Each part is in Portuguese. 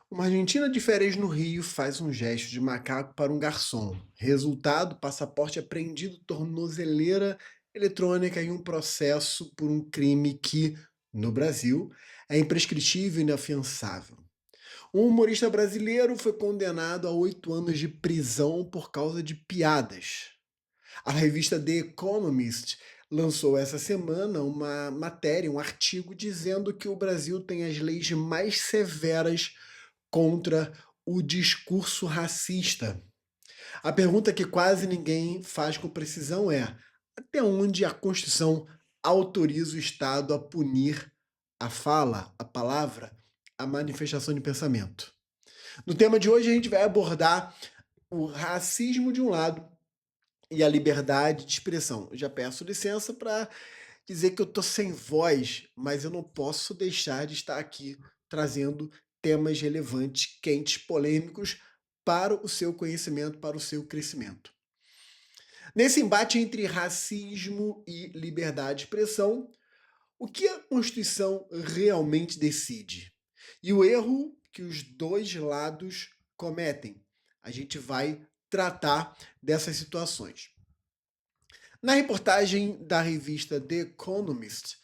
Uma argentina de férias no Rio faz um gesto de macaco para um garçom. Resultado: passaporte apreendido, tornozeleira eletrônica e um processo por um crime que, no Brasil, é imprescritível e inafiançável. Um humorista brasileiro foi condenado a 8 anos de prisão por causa de piadas. A revista The Economist lançou essa semana uma matéria, um artigo, dizendo que o Brasil tem as leis mais severas contra o discurso racista. A pergunta que quase ninguém faz com precisão é: até onde a Constituição autoriza o Estado a punir a fala, a palavra, a manifestação de pensamento? No tema de hoje, a gente vai abordar o racismo de um lado e a liberdade de expressão. Eu já peço licença para dizer que eu estou sem voz, mas eu não posso deixar de estar aqui trazendo temas relevantes, quentes, polêmicos para o seu conhecimento, para o seu crescimento. Nesse embate entre racismo e liberdade de expressão, o que a Constituição realmente decide? E o erro que os dois lados cometem. A gente vai tratar dessas situações. Na reportagem da revista The Economist,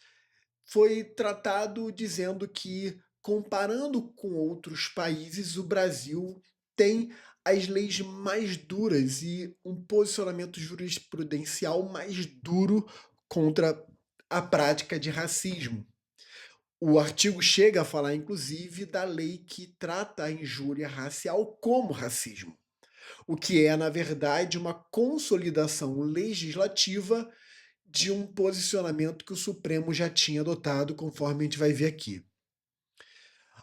foi tratado dizendo que, comparando com outros países, o Brasil tem as leis mais duras e um posicionamento jurisprudencial mais duro contra a prática de racismo. O artigo chega a falar, inclusive, da lei que trata a injúria racial como racismo, o que é, na verdade, uma consolidação legislativa de um posicionamento que o Supremo já tinha adotado, conforme a gente vai ver aqui.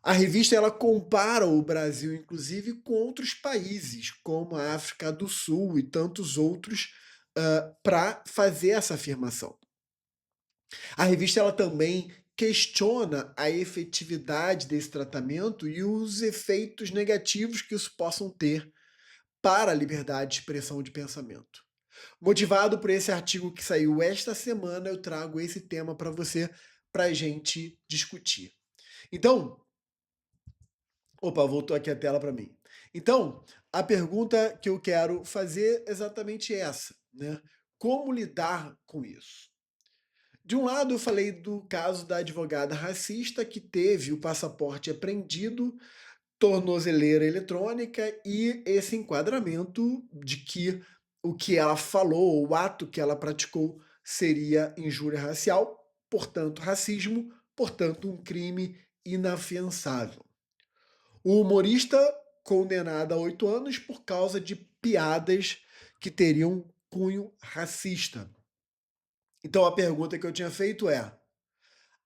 A revista ela compara o Brasil, inclusive, com outros países, como a África do Sul e tantos outros, para fazer essa afirmação. A revista ela também questiona a efetividade desse tratamento e os efeitos negativos que isso possam ter para a liberdade de expressão de pensamento. Motivado por esse artigo que saiu esta semana, eu trago esse tema para você, para a gente discutir. Então, opa, voltou aqui a tela para mim. Então, a pergunta que eu quero fazer é exatamente essa, né? Como lidar com isso? De um lado, eu falei do caso da advogada racista que teve o passaporte apreendido, tornozeleira eletrônica e esse enquadramento de que o que ela falou, o ato que ela praticou seria injúria racial, portanto racismo, portanto um crime inafiançável. O humorista condenado a 8 anos por causa de piadas que teriam cunho racista. Então a pergunta que eu tinha feito é: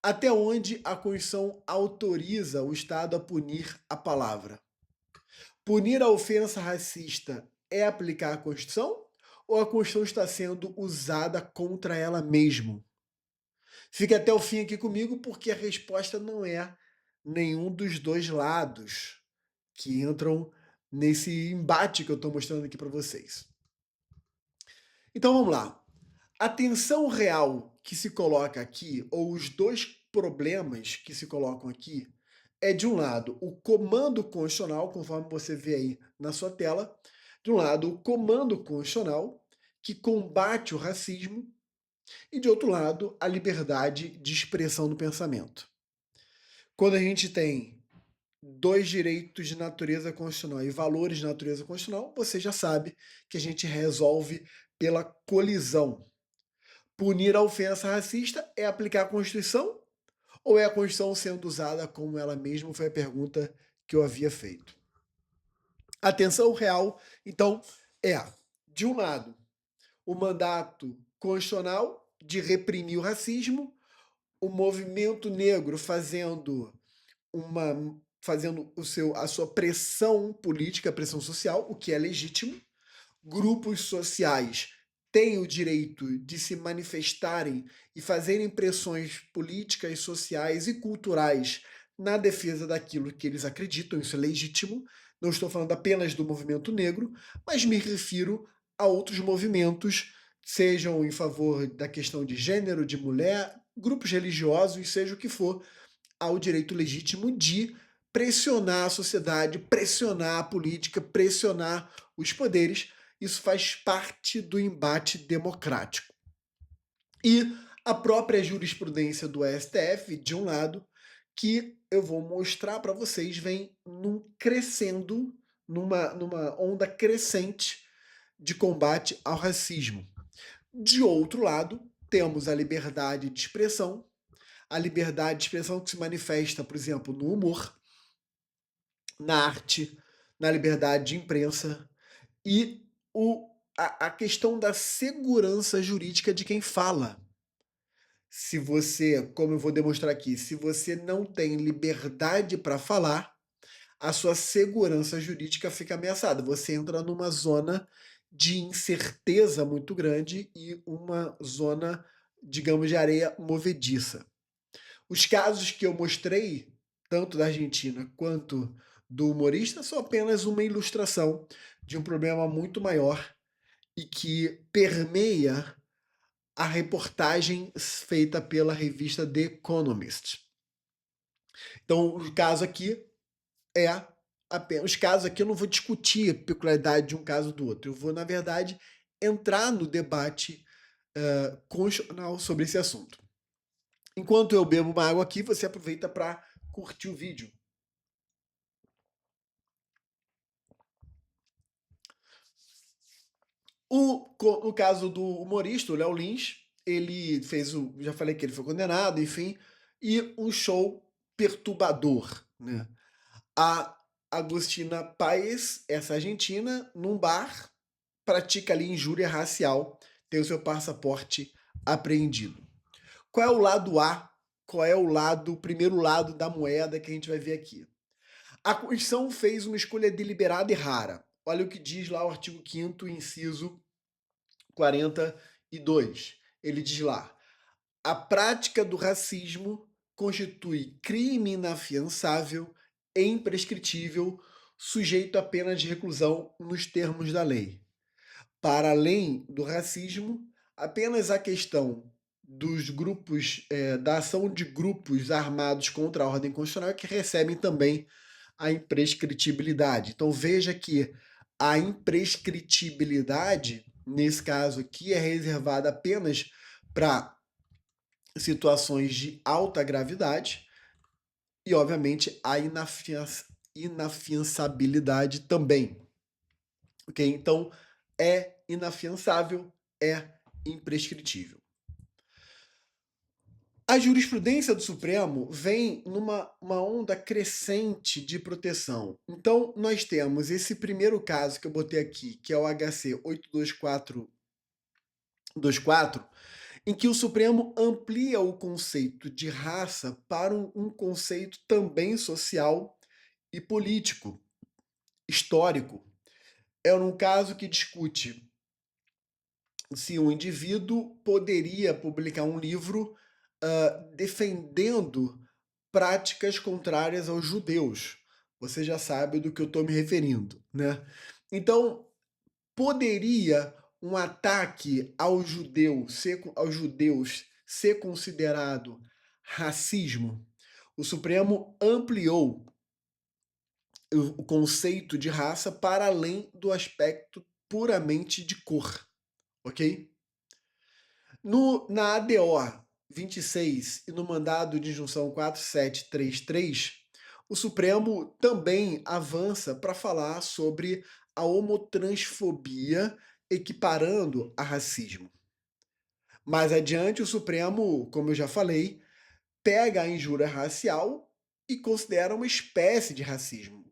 até onde a Constituição autoriza o Estado a punir a palavra? Punir a ofensa racista é aplicar a Constituição? Ou a Constituição está sendo usada contra ela mesma? Fique até o fim aqui comigo, porque a resposta não é nenhum dos dois lados que entram nesse embate que eu estou mostrando aqui para vocês. Então vamos lá. A tensão real que se coloca aqui, ou os dois problemas que se colocam aqui, é de um lado o comando constitucional, conforme você vê aí na sua tela, de um lado o comando constitucional que combate o racismo e de outro lado a liberdade de expressão do pensamento. Quando a gente tem dois direitos de natureza constitucional e valores de natureza constitucional, você já sabe que a gente resolve pela colisão. Punir a ofensa racista é aplicar a Constituição ou é a Constituição sendo usada como ela mesma? Foi a pergunta que eu havia feito. A tensão real, então, é, de um lado, o mandato constitucional de reprimir o racismo, o movimento negro fazendo a sua pressão política, pressão social, o que é legítimo. Grupos sociais têm o direito de se manifestarem e fazerem pressões políticas, sociais e culturais na defesa daquilo que eles acreditam, isso é legítimo. Não estou falando apenas do movimento negro, mas me refiro a outros movimentos, sejam em favor da questão de gênero, de mulher, grupos religiosos, seja o que for, ao direito legítimo de pressionar a sociedade, pressionar a política, pressionar os poderes. Isso faz parte do embate democrático. E a própria jurisprudência do STF, de um lado, que eu vou mostrar para vocês, vem crescendo, numa onda crescente de combate ao racismo. De outro lado, temos a liberdade de expressão, a liberdade de expressão que se manifesta, por exemplo, no humor, na arte, na liberdade de imprensa e a questão da segurança jurídica de quem fala. Se você, como eu vou demonstrar aqui, se você não tem liberdade para falar, a sua segurança jurídica fica ameaçada. Você entra numa zona de incerteza muito grande e uma zona, digamos, de areia movediça. Os casos que eu mostrei, tanto da Argentina quanto do humorista, são apenas uma ilustração de um problema muito maior e que permeia a reportagem feita pela revista The Economist. Então, o caso aqui é apenas. Os casos aqui eu não vou discutir a peculiaridade de um caso do outro. Eu vou, na verdade, entrar no debate constitucional sobre esse assunto. Enquanto eu bebo uma água aqui, você aproveita para curtir o vídeo. No caso do humorista, o Léo Lins, ele fez já falei que ele foi condenado, enfim, e um show perturbador, né? A Agostina Paes, essa argentina, num bar, pratica ali injúria racial, tem o seu passaporte apreendido. Qual é o lado A? Qual é o primeiro lado da moeda que a gente vai ver aqui? A Constituição fez uma escolha deliberada e rara. Olha o que diz lá o artigo 5º, inciso 42. Ele diz lá: a prática do racismo constitui crime inafiançável e imprescritível, sujeito a pena de reclusão nos termos da lei. Para além do racismo, apenas a questão dos grupos, da ação de grupos armados contra a ordem constitucional é que recebem também a imprescritibilidade. Então veja que a imprescritibilidade, nesse caso aqui, é reservada apenas para situações de alta gravidade e, obviamente, a inafiançabilidade também. Ok? Então, é inafiançável, é imprescritível. A jurisprudência do Supremo vem numa onda crescente de proteção. Então, nós temos esse primeiro caso que eu botei aqui, que é o HC 82424, em que o Supremo amplia o conceito de raça para um conceito também social e político, histórico. É um caso que discute se um indivíduo poderia publicar um livro defendendo práticas contrárias aos judeus. Você já sabe do que eu estou me referindo, né? Então, poderia um ataque aos judeus ser considerado racismo? O Supremo ampliou o conceito de raça para além do aspecto puramente de cor, ok? Na ADO 26 e no mandado de injunção 4733, o Supremo também avança para falar sobre a homotransfobia, equiparando a racismo. Mais adiante, o Supremo, como eu já falei, pega a injúria racial e considera uma espécie de racismo,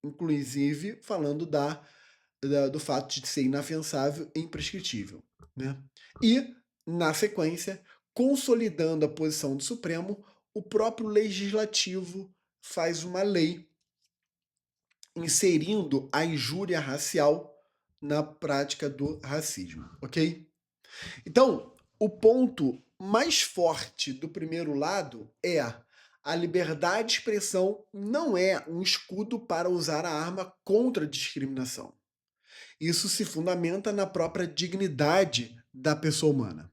inclusive falando do fato de ser inafiançável e imprescritível, né? E, na sequência, consolidando a posição do Supremo, o próprio Legislativo faz uma lei inserindo a injúria racial na prática do racismo, ok? Então, o ponto mais forte do primeiro lado é a liberdade de expressão não é um escudo para usar a arma contra a discriminação. Isso se fundamenta na própria dignidade da pessoa humana.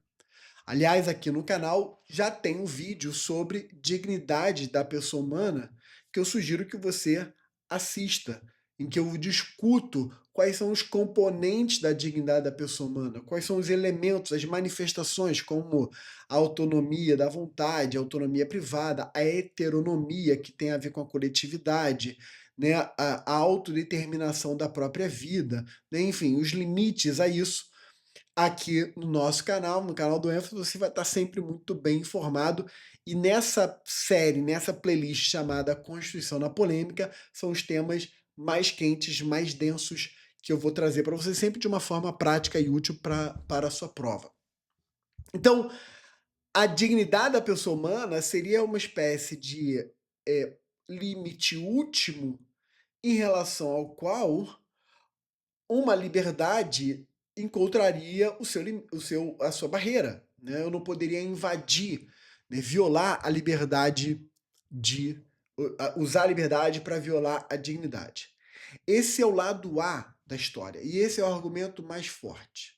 Aliás, aqui no canal já tem um vídeo sobre dignidade da pessoa humana que eu sugiro que você assista, em que eu discuto quais são os componentes da dignidade da pessoa humana, quais são os elementos, as manifestações, como a autonomia da vontade, a autonomia privada, a heteronomia, que tem a ver com a coletividade, né, a autodeterminação da própria vida, né, enfim, os limites a isso. Aqui no nosso canal, no canal do ênfase, você vai estar sempre muito bem informado. E nessa série, nessa playlist chamada Constituição na Polêmica, são os temas mais quentes, mais densos que eu vou trazer para você, sempre de uma forma prática e útil para a sua prova. Então, a dignidade da pessoa humana seria uma espécie de limite último em relação ao qual uma liberdade encontraria a sua barreira, né? Eu não poderia invadir, né, violar a liberdade usar a liberdade para violar a dignidade. Esse é o lado A da história e esse é o argumento mais forte.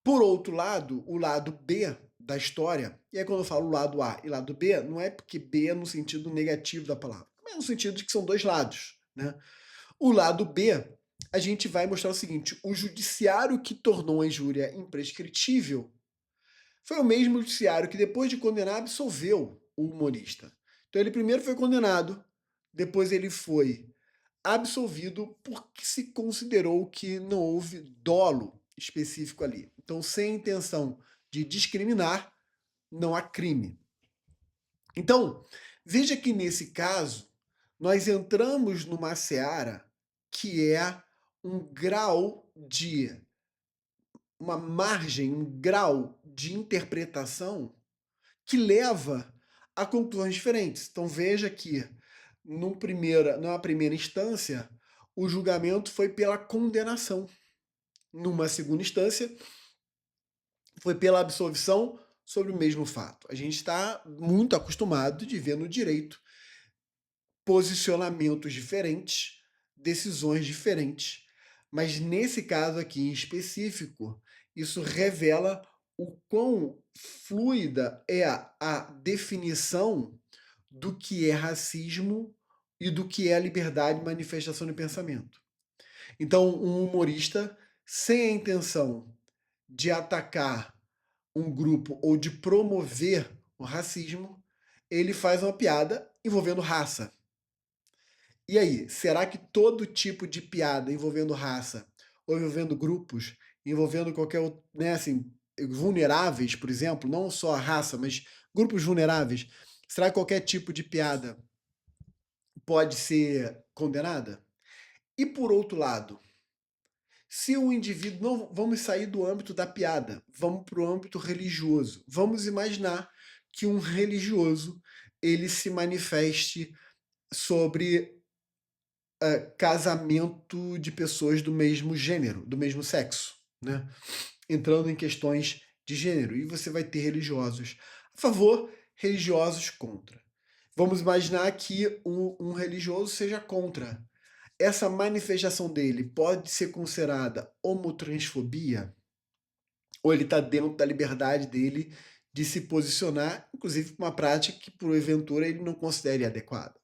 Por outro lado, o lado B da história, e aí quando eu falo lado A e lado B, não é porque B é no sentido negativo da palavra, mas no sentido de que são dois lados, né? O lado B, a gente vai mostrar o seguinte: o judiciário que tornou a injúria imprescritível foi o mesmo judiciário que, depois de condenar, absolveu o humorista. Então ele primeiro foi condenado, depois ele foi absolvido porque se considerou que não houve dolo específico ali. Então, sem intenção de discriminar, não há crime. Então, veja que nesse caso, nós entramos numa seara que é um grau de uma margem, um grau de interpretação que leva a conclusões diferentes. Então veja que numa primeira instância, o julgamento foi pela condenação. Numa segunda instância, foi pela absolvição sobre o mesmo fato. A gente está muito acostumado de ver no direito posicionamentos diferentes, decisões diferentes, mas nesse caso aqui em específico, isso revela o quão fluida é a definição do que é racismo e do que é a liberdade de manifestação de pensamento. Então, um humorista, sem a intenção de atacar um grupo ou de promover o racismo, ele faz uma piada envolvendo raça. E aí, será que todo tipo de piada envolvendo raça, ou envolvendo grupos, envolvendo qualquer outro, né, assim, vulneráveis, por exemplo, não só a raça, mas grupos vulneráveis, será que qualquer tipo de piada pode ser condenada? E por outro lado, se o indivíduo, não vamos sair do âmbito da piada, vamos para o âmbito religioso. Vamos imaginar que um religioso ele se manifeste sobre casamento de pessoas do mesmo gênero, do mesmo sexo, né? Entrando em questões de gênero. E você vai ter religiosos a favor, religiosos contra. Vamos imaginar que um religioso seja contra. Essa manifestação dele pode ser considerada homotransfobia? Ou ele está dentro da liberdade dele de se posicionar, inclusive para uma prática que, porventura, ele não considere adequada?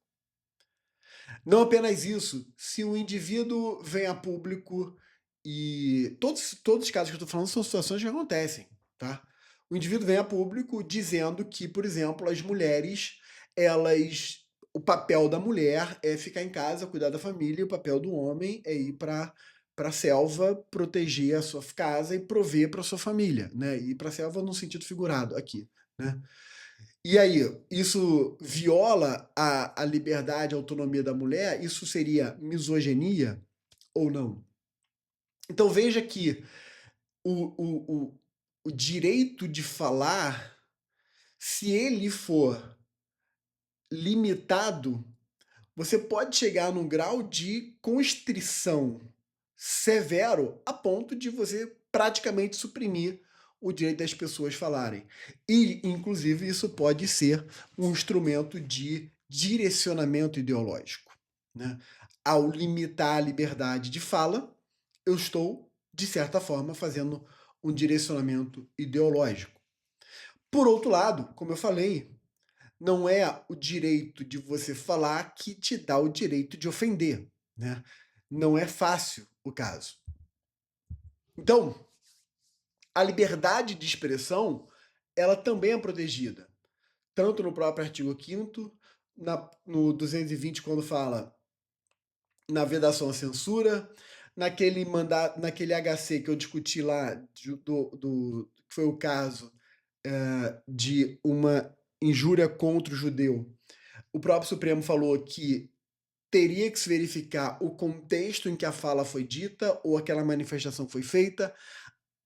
Não apenas isso, se o indivíduo vem a público e todos os casos que eu estou falando são situações que acontecem, tá? O indivíduo vem a público dizendo que, por exemplo, as mulheres, o papel da mulher é ficar em casa, cuidar da família, e o papel do homem é ir para a selva, proteger a sua casa e prover para sua família, né? Ir para a selva no sentido figurado aqui, né? E aí, isso viola a liberdade, a autonomia da mulher? Isso seria misoginia ou não? Então veja que o direito de falar, se ele for limitado, você pode chegar num grau de constrição severo a ponto de você praticamente suprimir o direito das pessoas falarem. E, inclusive, isso pode ser um instrumento de direcionamento ideológico, né? Ao limitar a liberdade de fala, eu estou, de certa forma, fazendo um direcionamento ideológico. Por outro lado, como eu falei, não é o direito de você falar que te dá o direito de ofender, né. Não é fácil o caso. Então, a liberdade de expressão, ela também é protegida, tanto no próprio artigo 5º, no 220 quando fala na vedação à censura, naquele HC que eu discuti lá que foi o caso, de uma injúria contra o judeu. O próprio Supremo falou que teria que se verificar o contexto em que a fala foi dita ou aquela manifestação foi feita,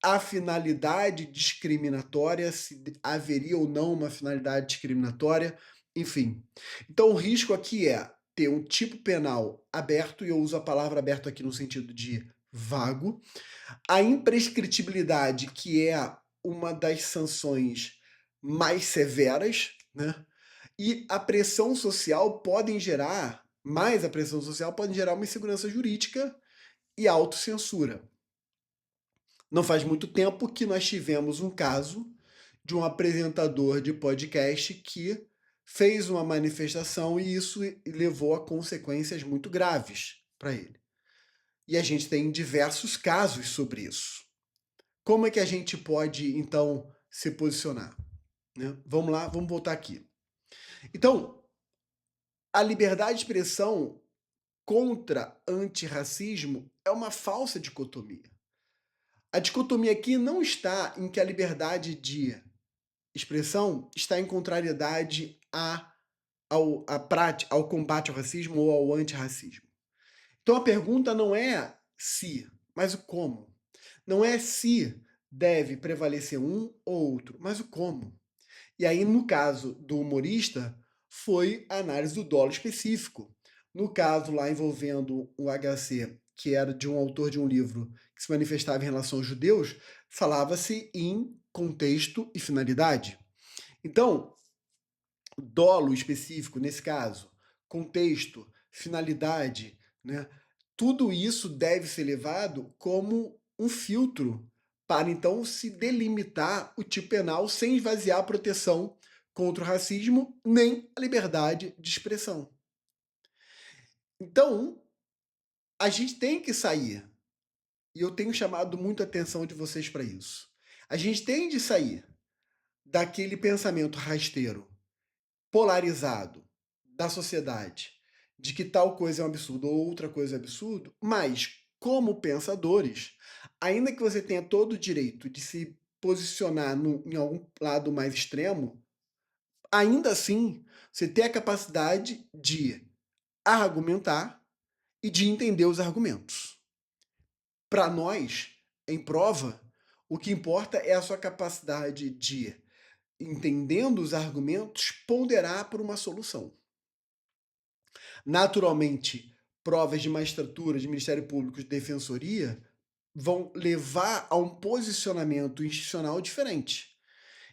a finalidade discriminatória, se haveria ou não uma finalidade discriminatória, enfim. Então o risco aqui é ter um tipo penal aberto, e eu uso a palavra aberto aqui no sentido de vago, a imprescritibilidade, que é uma das sanções mais severas, né? E a pressão social podem gerar, mais a pressão social pode gerar uma insegurança jurídica e autocensura. Não faz muito tempo que nós tivemos um caso de um apresentador de podcast que fez uma manifestação e isso levou a consequências muito graves para ele. E a gente tem diversos casos sobre isso. Como é que a gente pode, então, se posicionar? Né? Vamos lá, vamos voltar aqui. Então, a liberdade de expressão contra antirracismo é uma falsa dicotomia. A dicotomia aqui não está em que a liberdade de expressão está em contrariedade ao combate ao racismo ou ao antirracismo. Então a pergunta não é se, mas o como. Não é se deve prevalecer um ou outro, mas o como. E aí, no caso do humorista, foi a análise do dolo específico. No caso lá envolvendo o HC, que era de um autor de um livro que se manifestava em relação aos judeus, falava-se em contexto e finalidade. Então, dolo específico, nesse caso, contexto, finalidade, né? Tudo isso deve ser levado como um filtro para então se delimitar o tipo penal sem esvaziar a proteção contra o racismo nem a liberdade de expressão. Então, a gente tem que sair, e eu tenho chamado muito a atenção de vocês para isso. A gente tem de sair daquele pensamento rasteiro, polarizado da sociedade, de que tal coisa é um absurdo ou outra coisa é absurdo, mas como pensadores, ainda que você tenha todo o direito de se posicionar em algum lado mais extremo, ainda assim você tem a capacidade de argumentar e de entender os argumentos. Para nós, em prova, o que importa é a sua capacidade de, entendendo os argumentos, ponderar por uma solução. Naturalmente, provas de magistratura, de Ministério Público, de Defensoria, vão levar a um posicionamento institucional diferente.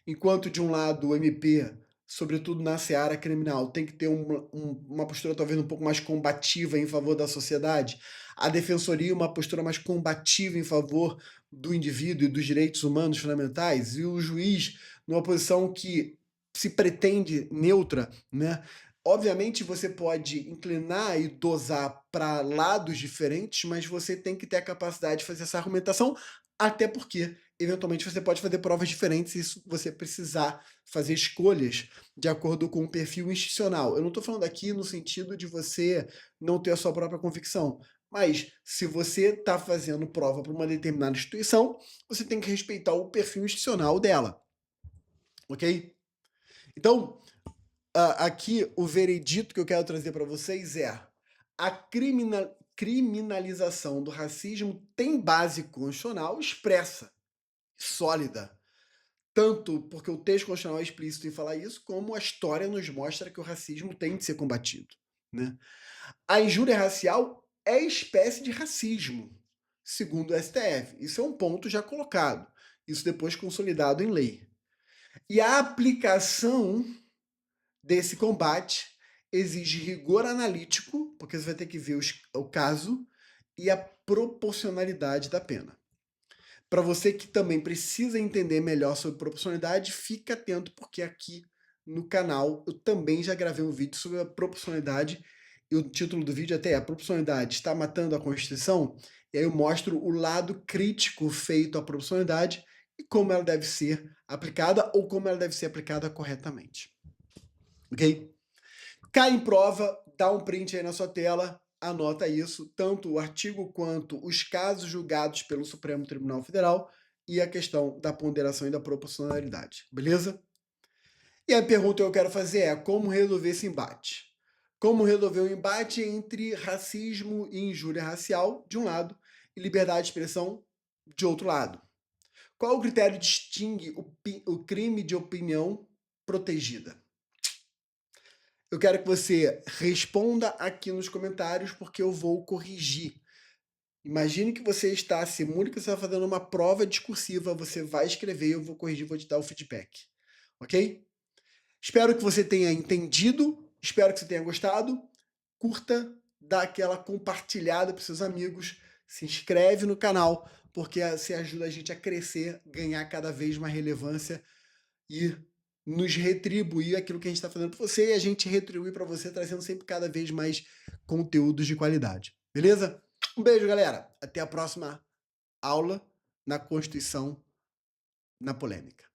Enquanto, de um lado, o MP, sobretudo na seara criminal, tem que ter uma postura talvez um pouco mais combativa em favor da sociedade, a Defensoria uma postura mais combativa em favor do indivíduo e dos direitos humanos fundamentais, e o juiz numa posição que se pretende neutra, né? Obviamente você pode inclinar e dosar para lados diferentes, mas você tem que ter a capacidade de fazer essa argumentação, até porque eventualmente você pode fazer provas diferentes se você precisar fazer escolhas de acordo com o perfil institucional. Eu não estou falando aqui no sentido de você não ter a sua própria convicção, mas se você está fazendo prova para uma determinada instituição, você tem que respeitar o perfil institucional dela, ok? Então, aqui o veredito que eu quero trazer para vocês é: a criminalização do racismo tem base constitucional expressa, sólida. Tanto porque o texto constitucional é explícito em falar isso, como a história nos mostra que o racismo tem de ser combatido, né? A injúria racial é espécie de racismo, segundo o STF. Isso é um ponto já colocado. Isso depois consolidado em lei. E a aplicação desse combate exige rigor analítico, porque você vai ter que ver o caso, e a proporcionalidade da pena. Para você que também precisa entender melhor sobre proporcionalidade, fica atento, porque aqui no canal eu também já gravei um vídeo sobre a proporcionalidade, e o título do vídeo até é: "A proporcionalidade está matando a Constituição?". E aí eu mostro o lado crítico feito à proporcionalidade e como ela deve ser aplicada ou como ela deve ser aplicada corretamente, ok? Cai em prova, dá um print aí na sua tela, anota isso, tanto o artigo quanto os casos julgados pelo Supremo Tribunal Federal e a questão da ponderação e da proporcionalidade, beleza? E a pergunta que eu quero fazer é: como resolver esse embate? Como resolver o embate entre racismo e injúria racial, de um lado, e liberdade de expressão, de outro lado? Qual o critério que distingue o crime de opinião protegida? Eu quero que você responda aqui nos comentários, porque eu vou corrigir. Imagine que você está, simule que você está fazendo uma prova discursiva, você vai escrever, eu vou corrigir, vou te dar o feedback, ok? Espero que você tenha entendido, espero que você tenha gostado. Curta, dá aquela compartilhada para seus amigos, se inscreve no canal, porque assim ajuda a gente a crescer, ganhar cada vez mais relevância e nos retribuir aquilo que a gente está fazendo para você e a gente retribuir para você, trazendo sempre cada vez mais conteúdos de qualidade. Beleza? Um beijo, galera. Até a próxima aula na Constituição na Polêmica.